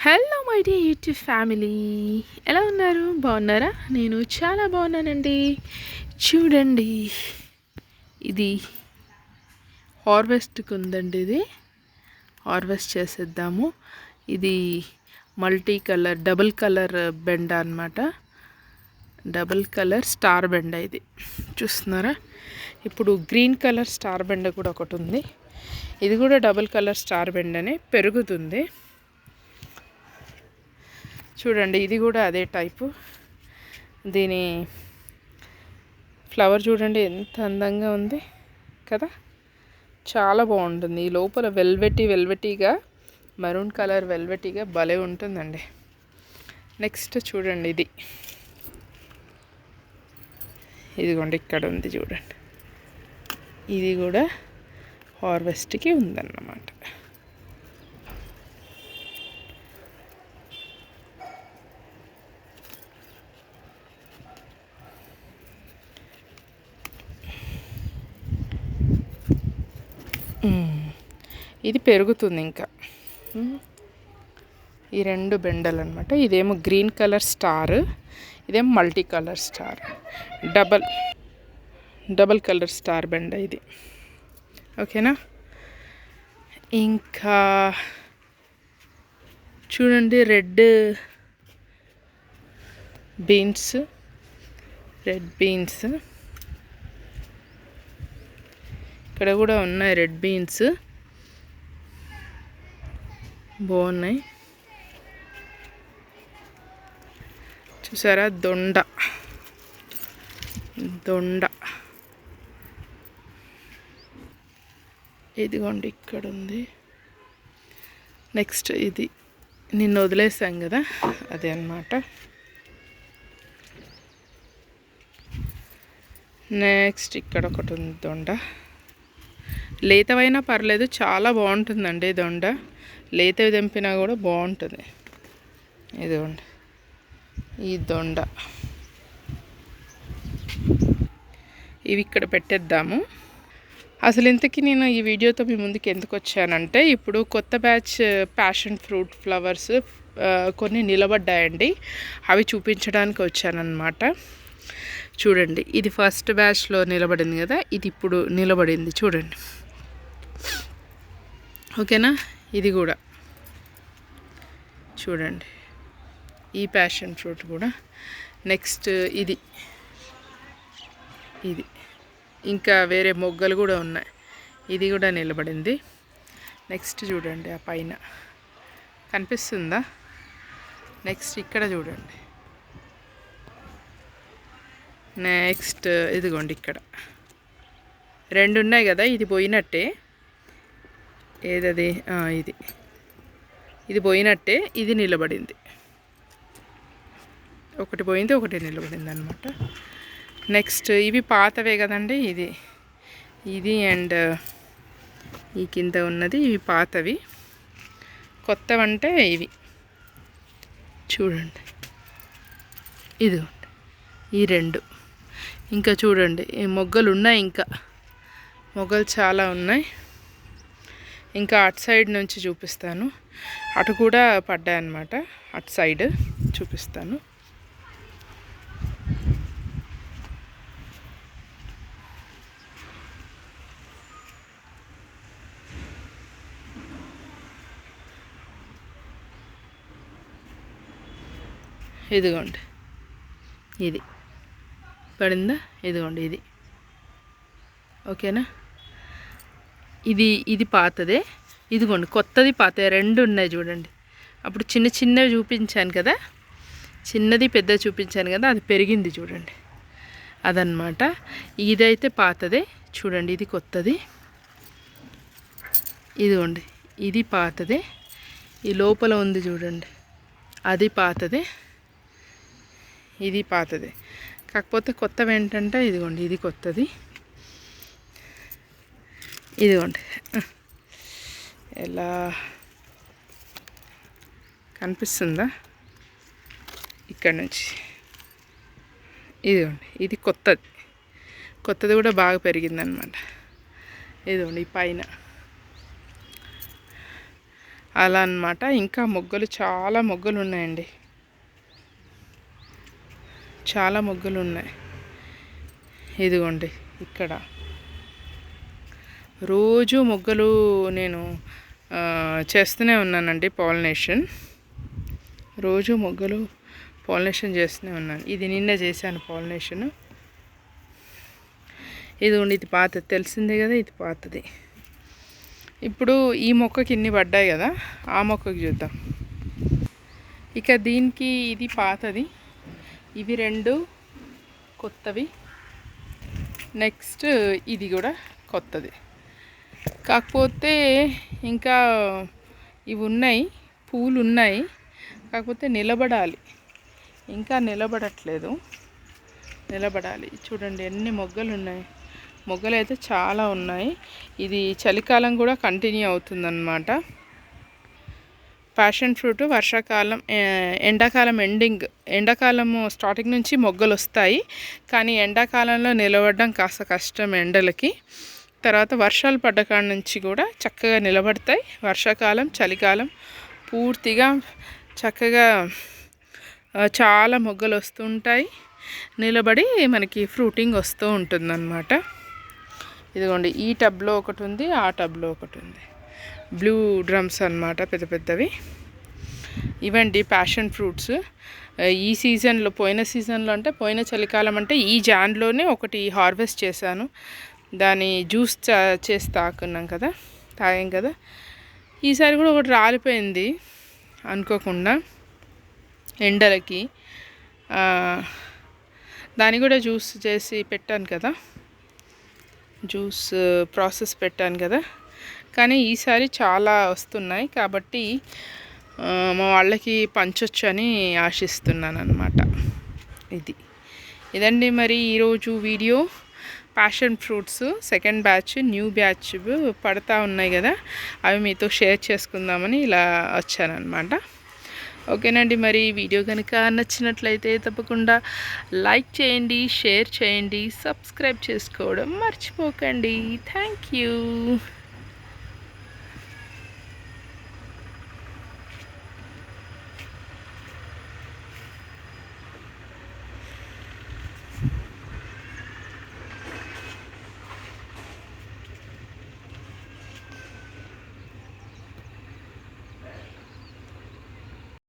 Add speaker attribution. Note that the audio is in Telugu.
Speaker 1: Hello my dear YouTube family, ఎలా ఉన్నారు? బాగున్నారా? నేను చాలా బాగున్నానండి. చూడండి, ఇది హార్వెస్ట్కి ఉందండి. ఇది హార్వెస్ట్ చేసేద్దాము. ఇది మల్టీ కలర్ డబుల్ కలర్ బెండ అన్నమాట. డబుల్ కలర్ స్టార్ బెండ ఇది చూస్తున్నారా? ఇప్పుడు గ్రీన్ కలర్ స్టార్ బెండ కూడా ఒకటి ఉంది. ఇది కూడా డబుల్ కలర్ స్టార్ బెండనే పెరుగుతుంది. చూడండి, ఇది కూడా అదే టైపు. దీని ఫ్లవర్ చూడండి ఎంత అందంగా ఉంది కదా, చాలా బాగుంటుంది. ఈ లోపల వెల్వెటీగా మరూన్ కలర్ వెల్వెటీగా భలే ఉంటుందండి. నెక్స్ట్ చూడండి, ఇదిగోండి ఇక్కడ ఉంది చూడండి. ఇది కూడా హార్వెస్ట్కి ఉందన్నమాట. ఇది పెరుగుతుంది ఇంకా. ఈ రెండు బెండలు అనమాట. ఇదేమో గ్రీన్ కలర్ స్టార్, ఇదేమో multi colour star. Double colour star బెండ ఇది. ఓకేనా? ఇంకా చూడండి, రెడ్ బీన్స్ ఇక్కడ కూడా ఉన్నాయి. రెడ్ బీన్స్ బాగున్నాయి చూసారా? దొండ ఇదిగోండి ఇక్కడ ఉంది. నెక్స్ట్ ఇది నిన్న వదిలేసాం కదా, అదే అన్నమాట. నెక్స్ట్ ఇక్కడ ఒకటి ఉంది దొండ. లేతవైనా పర్లేదు, చాలా బాగుంటుందండి దొండ. లేతవి తెంపినా కూడా బాగుంటుంది. ఇదిగోండి ఈ దొండ. ఇవి ఇక్కడ పెట్టేద్దాము. అసలు ఇంతకీ నేను ఈ వీడియోతో మీ ముందుకు ఎందుకు వచ్చానంటే, ఇప్పుడు కొత్త బ్యాచ్ ప్యాషన్ ఫ్రూట్ ఫ్లవర్స్ కొన్ని నిలబడ్డాయండి. అవి చూపించడానికి వచ్చానన్నమాట. చూడండి, ఇది ఫస్ట్ బ్యాచ్లో నిలబడింది కదా, ఇది ఇప్పుడు నిలబడింది చూడండి. ఓకేనా? ఇది కూడా చూడండి, ఈ ప్యాషన్ ఫ్రూట్ కూడా. నెక్స్ట్ ఇది ఇంకా వేరే మొగ్గలు కూడా ఉన్నాయి. ఇది కూడా నిలబడింది. నెక్స్ట్ చూడండి, ఆ పైన కనిపిస్తుందా? నెక్స్ట్ ఇక్కడ చూడండి. నెక్స్ట్ ఇదిగోండి ఇక్కడ రెండు ఉన్నాయి కదా, ఇది పోయినట్టే. ఏదది? ఇది పోయినట్టే, ఇది నిలబడింది. ఒకటి పోయింది, ఒకటి నిలబడింది అనమాట. నెక్స్ట్ ఇవి పాతవే కదండి. ఇది అండ్ ఈ కింద ఉన్నది ఇవి పాతవి. కొత్తవంటే ఇవి చూడండి. ఇదిగోండి ఈ రెండు. ఇంకా చూడండి, ఈ మొగ్గలు ఉన్నాయి, ఇంకా మొగ్గలు చాలా ఉన్నాయి. ఇంకా అటు సైడ్ నుంచి చూపిస్తాను. అటు కూడా పడ్డాయన్నమాట, అటు సైడ్ చూపిస్తాను. ఇదిగోండి ఇది పడిందా? ఇదిగోండి ఇది. ఓకేనా? ఇది పాతదే. ఇదిగోండి కొత్తది పాతదే, రెండు ఉన్నాయి చూడండి. అప్పుడు చిన్నవి చూపించాను కదా, చిన్నది పెద్ద చూపించాను కదా, అది పెరిగింది చూడండి, అదనమాట. ఇదైతే పాతదే చూడండి, ఇది కొత్తది. ఇదిగోండి ఇది పాతదే. ఈ లోపల ఉంది చూడండి, అది పాతదే, ఇది పాతదే. కాకపోతే కొత్తవి ఏంటంటే ఇదిగోండి, ఇది కొత్తది. ఇదిగోండి ఎలా కనిపిస్తుందా ఇక్కడ నుంచి? ఇదిగోండి ఇది కొత్తది కూడా బాగా పెరిగిందనమాట. ఇదిగోండి ఈ పైన అలా అన్నమాట. ఇంకా మొగ్గలు చాలా మొగ్గలు ఉన్నాయండి, చాలా మొగ్గలు ఉన్నాయి. ఇదిగోండి ఇక్కడ రోజు మొగ్గలు నేను చేస్తూనే ఉన్నానండి పాలినేషన్. రోజు మొగ్గలు పాలినేషన్ చేస్తూనే ఉన్నాను. ఇది నిన్న చేశాను పాలినేషన్. ఇదిగోండి ఇది పాతది, తెలిసిందే కదా, ఇది పాతది. ఇప్పుడు ఈ మొక్కకి ఇన్ని పడ్డాయి కదా, ఆ మొక్కకి చూద్దాం. ఇక దీనికి ఇది పాతది, ఇవి 2 కొత్తవి, నెక్స్ట్ ఇది కూడా కొత్తది. కాకపోతే ఇంకా ఇవి ఉన్నాయి, పూలు ఉన్నాయి, కాకపోతే నిలబడాలి, ఇంకా నిలబడట్లేదు, నిలబడాలి. చూడండి ఎన్ని మొగ్గలు ఉన్నాయి, మొగ్గలు అయితే చాలా ఉన్నాయి. ఇది చలికాలం కూడా కంటిన్యూ అవుతుందన్నమాట. ప్యాషన్ ఫ్రూట్ వర్షాకాలం, ఎండాకాలం ఎండాకాలము స్టార్టింగ్ నుంచి మొగ్గలు వస్తాయి, కానీ ఎండాకాలంలో నిలబడడం కాస్త కష్టం ఎండలకి. తర్వాత వర్షాలు పడ్డకాడ నుంచి కూడా చక్కగా నిలబడతాయి. వర్షాకాలం చలికాలం పూర్తిగా చక్కగా చాలా మొగ్గలు వస్తుంటాయి, నిలబడి మనకి ఫ్రూటింగ్ వస్తూ ఉంటుందన్నమాట. ఇదిగోండి ఈ టబ్లో ఒకటి ఉంది, ఆ టబ్లో ఒకటి ఉంది. బ్లూ డ్రమ్స్ అన్నమాట, పెద్ద పెద్దవి. ఇవండి ప్యాషన్ ఫ్రూట్స్. ఈ సీజన్లో, పోయిన సీజన్లో అంటే పోయిన చలికాలం అంటే ఈ జాన్లోనే ఒకటి హార్వెస్ట్ చేశాను. దాని జ్యూస్ చేసి తాగున్నాం కదా, తాగాం కదా. ఈసారి కూడా ఒకటి రాలిపోయింది అనుకోకుండా ఎండలకి. దాన్ని కూడా జ్యూస్ చేసి పెట్టాను కదా, జ్యూస్ ప్రాసెస్ పెట్టాను కదా. కానీ ఈసారి చాలా వస్తున్నాయి కాబట్టి మా వాళ్ళకి పంచొచ్చని ఆశిస్తున్నాను అన్నమాట. ఇదండి మరి ఈరోజు video. Passion fruits second batch, new batch పడతా ఉన్నాయి కదా, అవి మీతో షేర్ చేసుకుందామని ఇలా వచ్చానన్నమాట. ఓకేనండి, మరి వీడియో కనుక నచ్చినట్లయితే తప్పకుండా లైక్ చేయండి, షేర్ చేయండి, సబ్స్క్రైబ్ చేసుకోవడం మర్చిపోకండి. Thank you.